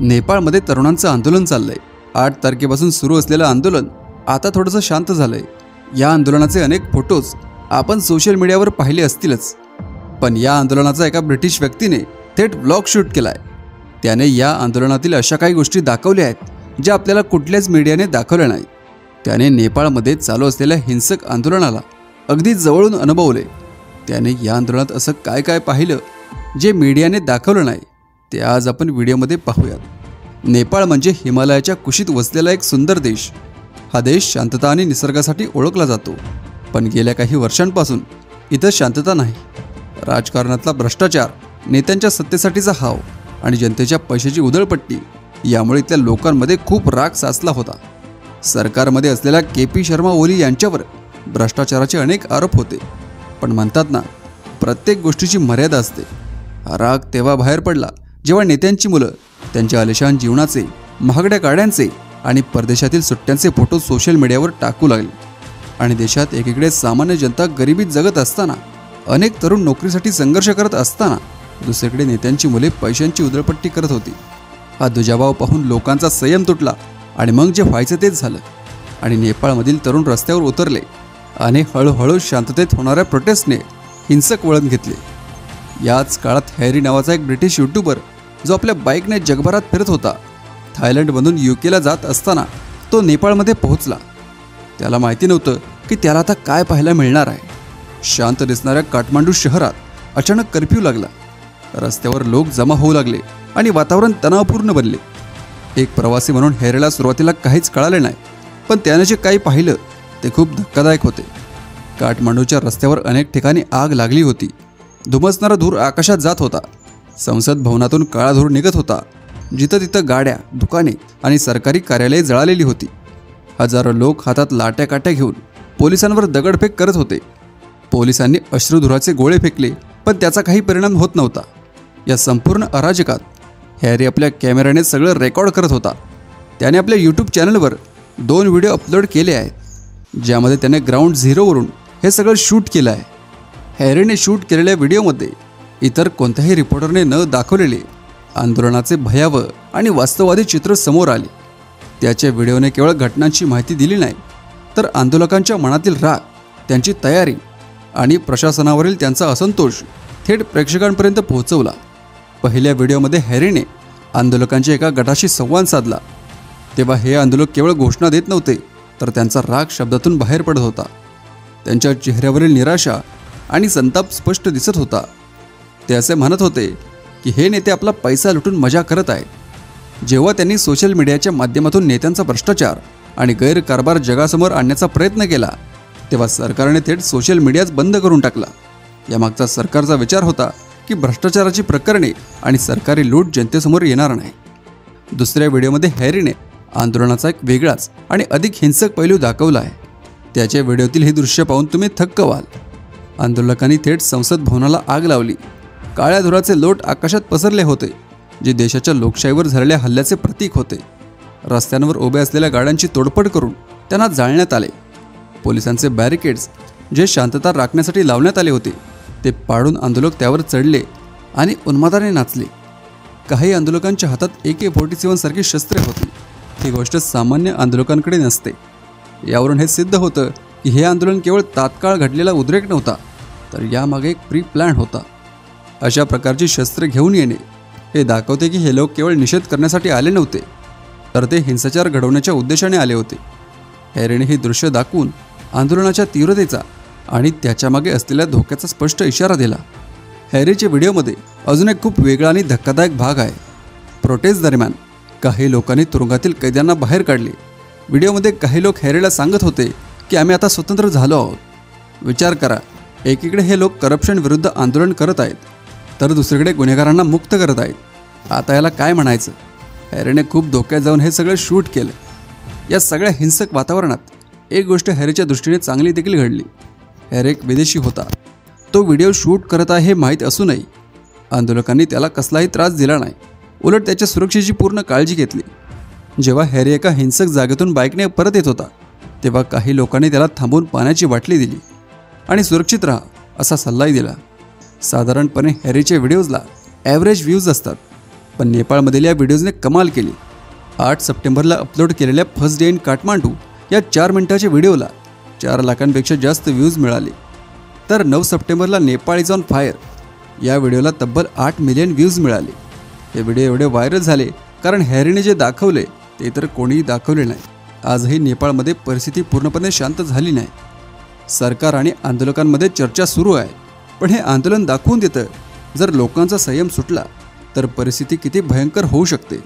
नेपाळमध्ये तरुणांचं आंदोलन चाललंय। 8 तारखेपासून सुरू असलेलं आंदोलन आता थोडंसं शांत झालंय। या आंदोलनाचे अनेक फोटोज आपण सोशल मीडियावर पाहिले असतीलच, पण या आंदोलनाचा एका ब्रिटिश व्यक्तीने थेट व्लॉग शूट केलाय। त्याने या आंदोलनातील अशा काही गोष्टी दाखवल्या आहेत ज्या आपल्याला कुठल्याच मीडियाने दाखवल्या नाहीत। त्याने नेपाळमध्ये चालू असलेल्या हिंसक आंदोलनाला अगदी जवळून अनुभवले। त्याने या आंदोलनात असं काय काय पाहिलं जे मीडियाने दाखवलं नाही ते आज आपण व्हिडिओमध्ये पाहूयात। नेपाळ म्हणजे हिमालयाच्या कुशीत वसलेला एक सुंदर देश। हा देश शांतता आणि निसर्गासाठी ओळखला जातो, पण गेल्या काही वर्षांपासून इथं शांतता नाही। राजकारणातला भ्रष्टाचार, नेत्यांच्या सत्तेसाठीचा हाव आणि जनतेच्या पैशाची उधळपट्टी यामुळे इथल्या लोकांमध्ये खूप राग साचला होता। सरकारमध्ये असलेल्या KP शर्मा ओली यांच्यावर भ्रष्टाचाराचे अनेक आरोप होते, पण म्हणतात ना, प्रत्येक गोष्टीची मर्यादा असते। हा राग तेव्हा बाहेर पडला जेव्हा नेत्यांची मुलं त्यांच्या आलिशान जीवनाचे, महागड्या गाड्यांचे आणि परदेशातील सुट्ट्यांचे फोटो सोशल मीडियावर टाकू लागले। आणि देशात एकीकडे सामान्य जनता गरिबीत जगत असताना, अनेक तरुण नोकरीसाठी संघर्ष करत असताना, दुसरीकडे नेत्यांची मुले पैशांची उधळपट्टी करत होती। हा दुजाभाव पाहून लोकांचा संयम तुटला आणि मग जे व्हायचं तेच झालं आणि नेपाळमधील तरुण रस्त्यावर उतरले आणि हळूहळू शांततेत होणाऱ्या प्रोटेस्टने हिंसक वळण घेतले। याच काळात हॅरी नावाचा एक ब्रिटिश यूट्यूबर जो आपल्या बाईकने जगभरात फिरत होता, थायलंडमधून UKला जात असताना तो नेपाळमध्ये पोहोचला। त्याला माहिती नव्हतं की त्याला आता काय पाहायला मिळणार आहे। शांत दिसणाऱ्या काठमांडू शहरात अचानक कर्फ्यू लागला। रस्त्यावर लोक जमा होऊ लागले आणि वातावरण तणावपूर्ण बनले। एक प्रवासी म्हणून हॅरीला सुरुवातीला काहीच कळाले नाही, पण त्याने जे काही पाहिलं ते खूप धक्कादायक होते। काठमांडूच्या रस्त्यावर अनेक ठिकाणी आग लागली होती। धुमसणारा धूर आकाशात जात होता। संसद भवनातून काळा धूर निघत होता। जिथं तिथं गाड्या, दुकाने आणि सरकारी कार्यालये जळालेली होती। हजारो लोक हातात लाट्या काट्या घेऊन पोलिसांवर दगडफेक करत होते। पोलिसांनी अश्रुधुराचे गोळे फेकले, पण त्याचा काही परिणाम होत नव्हता। या संपूर्ण अराजकात हॅरी आपल्या कॅमेऱ्याने सगळं रेकॉर्ड करत होता। त्याने आपल्या YouTube चॅनलवर 2 व्हिडिओ अपलोड केले आहेत, ज्यामध्ये त्याने ग्राउंड झिरोवरून हे सगळं शूट केलं आहे। हॅरीने शूट केलेल्या व्हिडिओमध्ये इतर कोणत्याही रिपोर्टरने न दाखवलेले आंदोलनाचे भयावह आणि वास्तववादी चित्र समोर आले। त्याच्या व्हिडिओने केवळ घटनांची माहिती दिली नाही, तर आंदोलकांच्या मनातील राग, त्यांची तयारी आणि प्रशासनावरील त्यांचा असंतोष थेट प्रेक्षकांपर्यंत पोहोचवला। पहिल्या व्हिडिओमध्ये हॅरीने आंदोलकांच्या एका गटाशी संवाद साधला। तेव्हा हे आंदोलक केवळ घोषणा देत नव्हते, तर त्यांचा राग शब्दातून बाहेर पडत होता। त्यांच्या चेहऱ्यावरील निराशा आणि संताप स्पष्ट दिसत होता। ते असे म्हणत होते की हे नेते आपला पैसा लुटून मजा करत आहेत। जेव्हा त्यांनी सोशल मीडियाच्या माध्यमातून नेत्यांचा भ्रष्टाचार आणि गैरकारभार जगासमोर आणण्याचा प्रयत्न केला, तेव्हा सरकारने थेट सोशल मीडियाच बंद करून टाकला। यामागचा सरकारचा विचार होता की भ्रष्टाचाराची प्रकरणे आणि सरकारी लूट जनतेसमोर येणार नाही। दुसऱ्या व्हिडिओमध्ये हॅरीने आंदोलनाचा एक वेगळाच आणि अधिक हिंसक पैलू दाखवला आहे। त्याच्या व्हिडिओतील हे दृश्य पाहून तुम्ही थक्क व्हाल। आंदोलकांनी थेट संसद भवनाला आग लावली। काळ्या धुराचे लोट आकाशात पसरले होते, जे देशाच्या लोकशाहीवर झालेल्या हल्ल्याचे प्रतीक होते। रस्त्यांवर उभ्या असलेल्या गाड्यांची तोडफोड करून त्यांना जाळण्यात आले। पोलिसांचे बॅरिकेड्स जे शांतता राखण्यासाठी लावण्यात आले होते ते पाडून आंदोलक त्यावर चढले आणि उन्मादाने नाचले। काही आंदोलकांच्या हातात AK-47 सारखी शस्त्रे होती। ही गोष्ट सामान्य आंदोलकांकडे नसते। यावरून हे सिद्ध होतं की हे आंदोलन केवळ तात्काळ घडलेला उद्रेक नव्हता, तर यामागे एक प्री प्लॅन होता। अशा प्रकारची शस्त्रे घेऊन येणे हे दाखवते की हे लोक केवळ निषेध करण्यासाठी आले नव्हते, तर ते हिंसाचार घडवण्याच्या उद्देशाने आले होते। हॅरीने ही दृश्य दाखवून आंदोलनाच्या तीव्रतेचा आणि त्याच्यामागे असलेल्या धोक्याचा स्पष्ट इशारा दिला। हॅरीच्या व्हिडिओमध्ये अजून एक खूप वेगळा आणि धक्कादायक भाग आहे। प्रोटेस्ट दरम्यान काही लोकांनी तुरुंगातील कैद्यांना बाहेर काढले। व्हिडिओमध्ये काही लोक हॅरीला सांगत होते की आम्ही आता स्वतंत्र झालो आहोत। विचार करा, एकीकडे हे लोक करप्शन विरुद्ध आंदोलन करत आहेत, तर दुसरीकडे गुन्हेगारांना मुक्त करत आहेत। आता याला काय म्हणायचं? हॅरीने खूप धोक्यात जाऊन हे सगळं शूट केलं। या सगळ्या हिंसक वातावरणात एक गोष्ट हॅरीच्या दृष्टीने चांगली देखील घडली। हॅरी एक विदेशी होता। तो व्हिडिओ शूट करत आहे हे माहीत असूनही आंदोलकांनी त्याला कसलाही त्रास दिला नाही, उलट त्याच्या सुरक्षेची पूर्ण काळजी घेतली। जेव्हा हॅरी एका हिंसक जागेतून बाईकने परत येत होता, तेव्हा काही लोकांनी त्याला थांबवून पाण्याची बाटली दिली आणि सुरक्षित राहा असा सल्लाही दिला। साधारणपणे हॅरीच्या व्हिडिओजला ॲव्हरेज व्ह्यूज असतात, पण नेपाळमधील या व्हिडिओजने कमाल केली. 8 सप्टेंबरला अपलोड केलेल्या फर्स्ट डे इन काठमांडू या 4 मिनिटाच्या व्हिडिओला 4 लाखांपेक्षा जास्त व्ह्यूज मिळाले. तर 9 सप्टेंबरला नेपाळ इज ऑन फायर या व्हिडिओला तब्बल 8 मिलियन व्ह्यूज मिळाले. हे व्हिडिओ एवढे व्हायरल झाले कारण हॅरीने जे दाखवले ते तर कोणीही दाखवले नाही. आजही नेपाळमध्ये परिस्थिती पूर्णपणे शांत झाली नाही. सरकार आणि आंदोलकांमध्ये चर्चा सुरू आहे. पण हे आंदोलन दाखवून देतं जर लोकांचा संयम सुटला तर परिस्थिती किती भयंकर होऊ शकते.